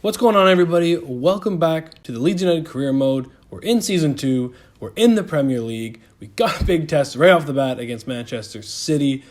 What's going on, everybody? Welcome back to the Leeds United Career Mode. We're in Season 2. We're in the Premier League. We got a big test right off the bat against Manchester City.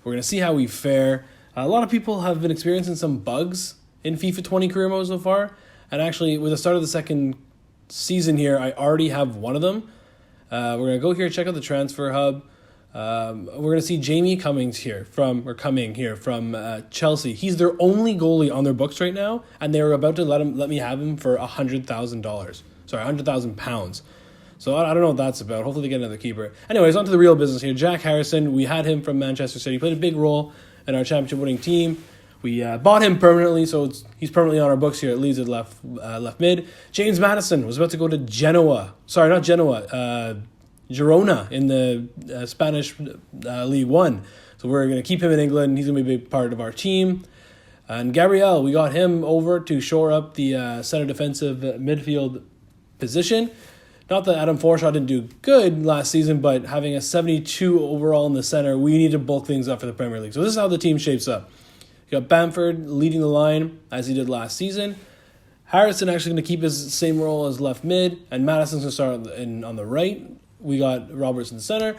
We're going to see how we fare. A lot of people have been experiencing some bugs in FIFA 20 Career Mode so far. And actually, with the start of the second season here, I already have one of them. We're going to go here, check out the transfer hub. We're going to see Jamie Cummings here from Chelsea. He's their only goalie on their books right now, and they were about to let me have him for £100,000. So I don't know what that's about. Hopefully they get another keeper. Anyways, on to the real business here. Jack Harrison, we had him from Manchester City. He played a big role in our championship-winning team. We bought him permanently, so he's permanently on our books here at Leeds at left mid. James Maddison was about to go to Girona in the Spanish League One. So we're going to keep him in England. He's going to be a big part of our team. And Gabriel, we got him over to shore up the center defensive midfield position. Not that Adam Forshaw didn't do good last season, but having a 72 overall in the center, we need to bulk things up for the Premier League. So this is how the team shapes up. You got Bamford leading the line as he did last season. Harrison actually going to keep his same role as left mid, and Madison's going to start on the right. We got Roberts in the center,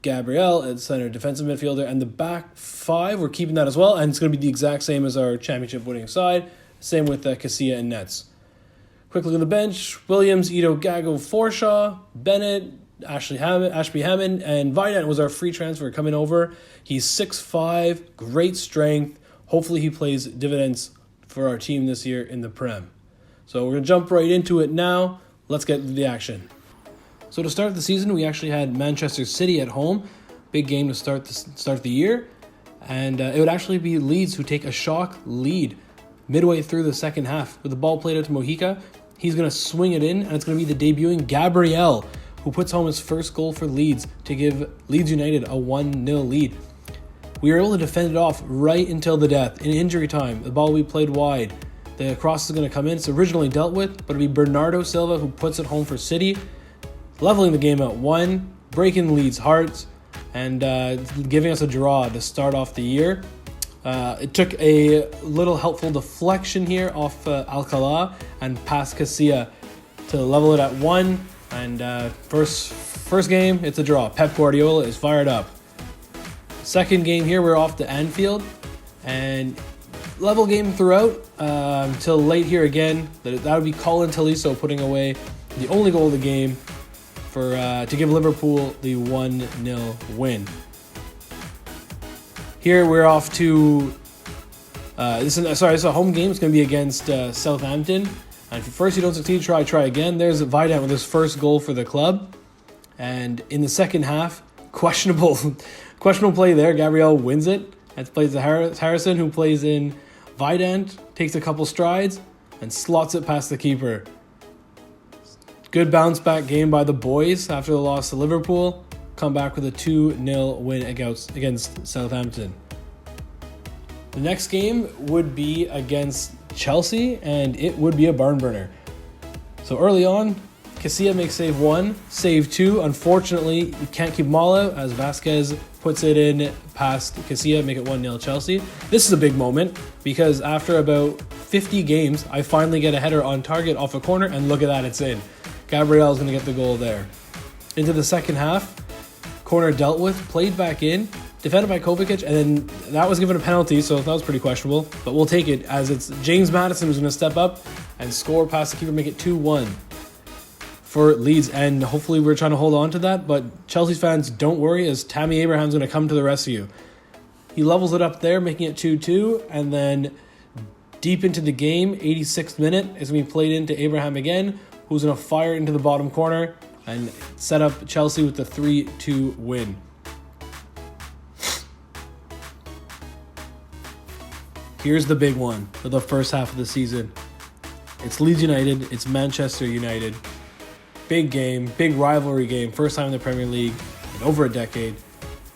Gabriel at center defensive midfielder, and the back five, we're keeping that as well, and it's going to be the exact same as our championship-winning side. Same with Casilla and Nets. Quick look at the bench. Williams, Ito, Gago, Forshaw, Bennett, Ashby Hammond, and Vidant was our free transfer coming over. He's 6'5", great strength. Hopefully he plays dividends for our team this year in the Prem. So we're going to jump right into it now. Let's get to the action. So to start the season, we actually had Manchester City at home. Big game to start the year. And it would actually be Leeds who take a shock lead midway through the second half. With the ball played out to Mojica, he's going to swing it in, and it's going to be the debuting Gabriel, who puts home his first goal for Leeds to give Leeds United a 1-0 lead. We were able to defend it off right until the death. In injury time, the ball we played wide. The cross is going to come in. It's originally dealt with, but it'll be Bernardo Silva who puts it home for City, leveling the game at 1, breaking Leeds' hearts, and giving us a draw to start off the year. It took a little helpful deflection here off Alcala and past Casilla to level it at 1. And first game, it's a draw. Pep Guardiola is fired up. Second game here, we're off to Anfield, and level game throughout until late here again. That would be Colin Taliso putting away the only goal of the game to give Liverpool the 1-0 win. Here we're off to this is a home game. It's going to be against Southampton. And if first you don't succeed, try again. There's Vidant with his first goal for the club. And in the second half, questionable play there. Gabriel wins it. That plays to Harrison, who plays in Vidant, takes a couple strides, and slots it past the keeper. Good bounce back game by the boys after the loss to Liverpool. Come back with a 2-0 win against Southampton. The next game would be against Chelsea, and it would be a barn burner. So early on, Casilla makes save 1, save 2. Unfortunately, we can't keep them all out as Vasquez puts it in past Casilla, make it 1-0 Chelsea. This is a big moment because after about 50 games, I finally get a header on target off a corner, and look at that, it's in. Gabriel's going to get the goal there. Into the second half, corner dealt with, played back in, defended by Kovacic, and then that was given a penalty, so that was pretty questionable. But we'll take it as it's James Maddison who's going to step up and score past the keeper, make it 2-1 for Leeds. And hopefully we're trying to hold on to that, but Chelsea fans, don't worry, as Tammy Abraham's going to come to the rescue. He levels it up there, making it 2-2, and then deep into the game, 86th minute, is going to be played into Abraham again, who's going to fire into the bottom corner and set up Chelsea with the 3-2 win. Here's the big one for the first half of the season. It's Leeds United, it's Manchester United. Big game, big rivalry game, first time in the Premier League in over a decade.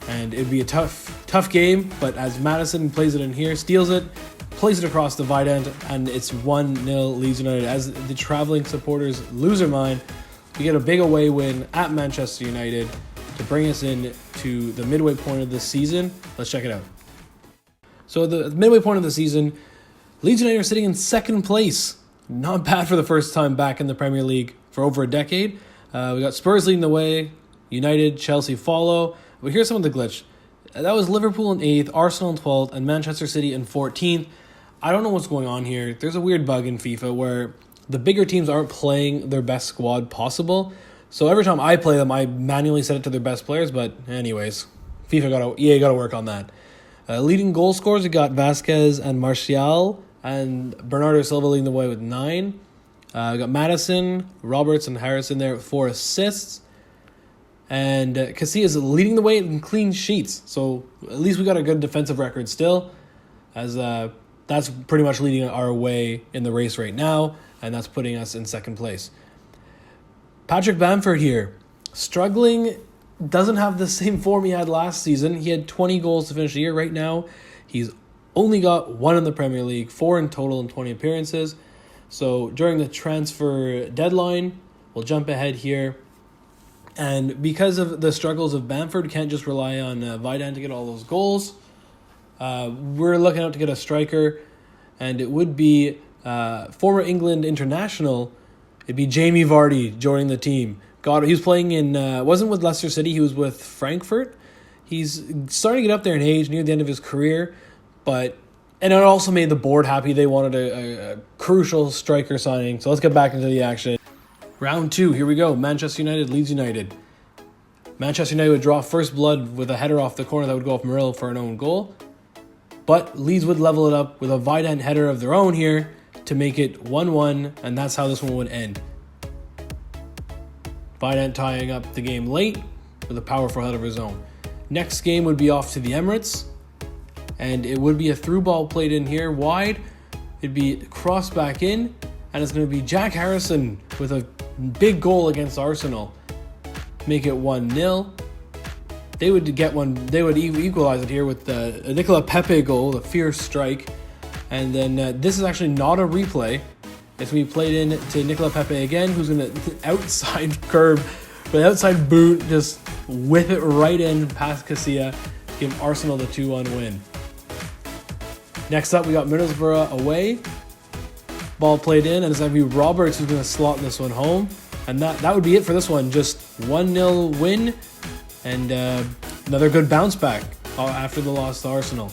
And it'd be a tough game, but as Maddison plays it in here, steals it, plays it across the Vidant, and it's 1-0 Leeds United. As the traveling supporters lose their mind, we get a big away win at Manchester United to bring us in to the midway point of the season. Let's check it out. So the midway point of the season, Leeds United are sitting in second place. Not bad for the first time back in the Premier League for over a decade. We got Spurs leading the way. United, Chelsea follow. But here's some of the glitch. That was Liverpool in 8th, Arsenal in 12th, and Manchester City in 14th. I don't know what's going on here. There's a weird bug in FIFA where the bigger teams aren't playing their best squad possible. So every time I play them, I manually set it to their best players. But anyways, EA got to work on that. Leading goal scorers, we got Vasquez and Martial, and Bernardo Silva leading the way with 9. We got Madison, Roberts, and Harrison there with 4 assists. And Casillas leading the way in clean sheets. So at least we got a good defensive record still, as that's pretty much leading our way in the race right now, and that's putting us in second place. Patrick Bamford here, struggling, doesn't have the same form he had last season. He had 20 goals to finish the year. Right now, he's only got 1 in the Premier League, 4 in total in 20 appearances. So during the transfer deadline, we'll jump ahead here. And because of the struggles of Bamford, can't just rely on Vidan to get all those goals. We're looking out to get a striker, and it would be former England international. It'd be Jamie Vardy joining the team. He was playing in, wasn't with Leicester City, he was with Frankfurt. He's starting to get up there in age, near the end of his career, and it also made the board happy. They wanted a crucial striker signing. So let's get back into the action. Round 2, here we go. Manchester United, Leeds United. Manchester United would draw first blood with a header off the corner that would go off Murillo for an own goal. But Leeds would level it up with a Vidan header of their own here to make it 1-1, and that's how this one would end. Vidan tying up the game late with a powerful header of his own. Next game would be off to the Emirates, and it would be a through ball played in here wide. It'd be crossed back in, and it's going to be Jack Harrison with a big goal against Arsenal. Make it 1-0. They would get one. They would equalize it here with the Nicola Pepe goal, the fierce strike. And then this is actually not a replay. It's going to be played in to Nicola Pepe again, who's going to outside curve, but outside boot, just whip it right in past Casillas, give Arsenal the 2-1 win. Next up, we got Middlesbrough away. Ball played in, and it's going to be Roberts who's going to slot this one home. And that would be it for this one. Just 1-0 win, and another good bounce back after the loss to Arsenal.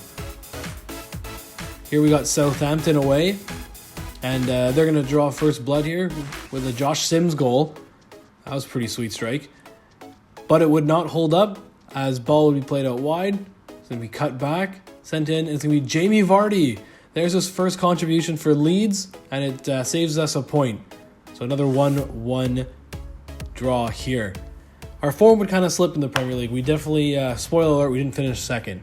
Here we got Southampton away, and they're going to draw first blood here with a Josh Sims goal. That was a pretty sweet strike. But it would not hold up, as ball would be played out wide. It's going to be cut back, sent in, and it's going to be Jamie Vardy. There's his first contribution for Leeds, and it saves us a point. So another 1-1 draw here. Our form would kind of slip in the Premier League. We definitely, spoiler alert, we didn't finish second.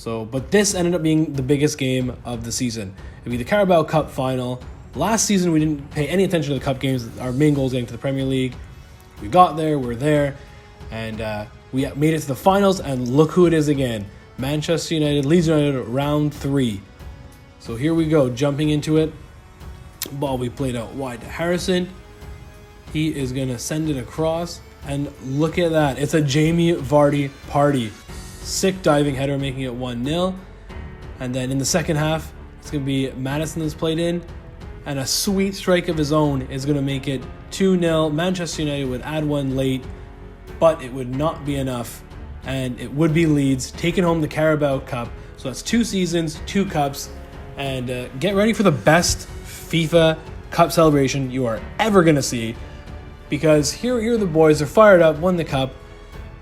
But this ended up being the biggest game of the season. It'd be the Carabao Cup final. Last season, we didn't pay any attention to the cup games. Our main goal was getting to the Premier League. We got there, we're there, and we made it to the finals, and look who it is again. Manchester United, Leeds United, round 3. So here we go, jumping into it. Ball we played out wide to Harrison. He is going to send it across, and look at that. It's a Jamie Vardy party. Sick diving header, making it 1-0. And then in the second half, it's going to be Madison that's played in, and a sweet strike of his own is going to make it 2-0. Manchester United would add one late, but it would not be enough, and it would be Leeds taking home the Carabao Cup. So that's 2 seasons, 2 cups, and get ready for the best FIFA Cup celebration you are ever going to see, because here are the boys. They're fired up, won the cup.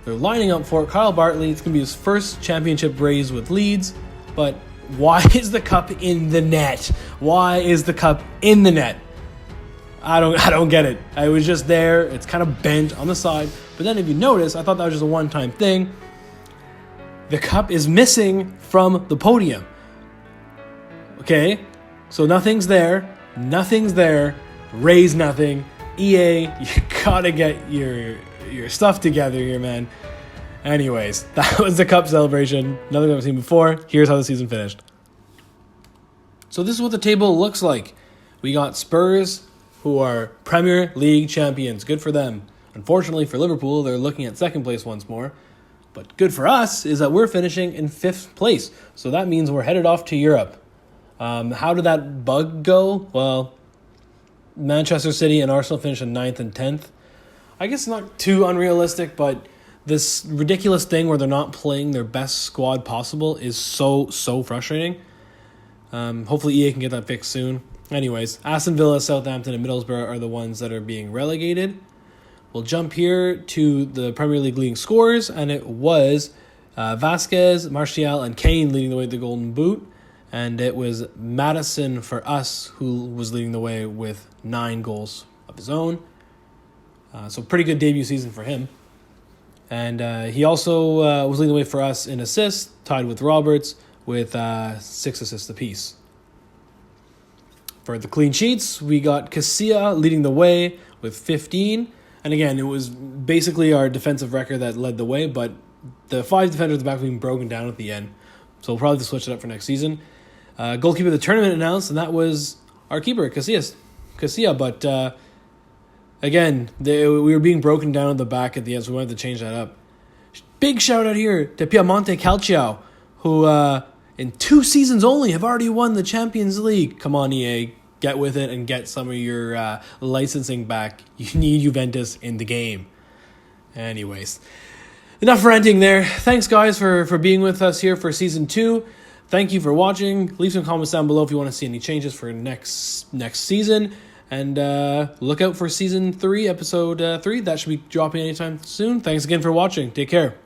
They're lining up for it. Kyle Bartley, it's going to be his first championship raise with Leeds, but why is the cup in the net? Why is the cup in the net? I don't get it. I was just there. It's kind of bent on the side. But then if you notice, I thought that was just a one-time thing. The cup is missing from the podium. Okay, so nothing's there. Nothing's there. Raise nothing. EA, you gotta get your stuff together here, man. Anyways, that was the cup celebration. Nothing I've seen before. Here's how the season finished. So this is what the table looks like. We got Spurs, who are Premier League champions. Good for them. Unfortunately for Liverpool, they're looking at second place once more. But good for us is that we're finishing in 5th place. So that means we're headed off to Europe. How did that bug go? Well, Manchester City and Arsenal finished in 9th and 10th. I guess not too unrealistic, but this ridiculous thing where they're not playing their best squad possible is so frustrating. Hopefully EA can get that fixed soon. Anyways, Aston Villa, Southampton, and Middlesbrough are the ones that are being relegated. We'll jump here to the Premier League leading scorers, and it was Vasquez, Martial, and Kane leading the way with the Golden Boot. And it was Maddison for us who was leading the way with 9 goals of his own. So pretty good debut season for him. And he also was leading the way for us in assists, tied with Roberts with 6 assists apiece. For the clean sheets, we got Casilla leading the way with 15. And again, it was basically our defensive record that led the way, but the 5 defenders at the back were being broken down at the end. So we'll probably switch it up for next season. Goalkeeper of the tournament announced, and that was our keeper, Casilla. But again, we were being broken down at the back at the end, so we wanted to change that up. Big shout out here to Piemonte Calcio, who in 2 seasons only have already won the Champions League. Come on, EA, get with it and get some of your licensing back. You need Juventus in the game. Anyways, enough ranting there. Thanks, guys, for being with us here for Season 2. Thank you for watching. Leave some comments down below if you want to see any changes for next season. And look out for Season 3, Episode 3. That should be dropping anytime soon. Thanks again for watching. Take care.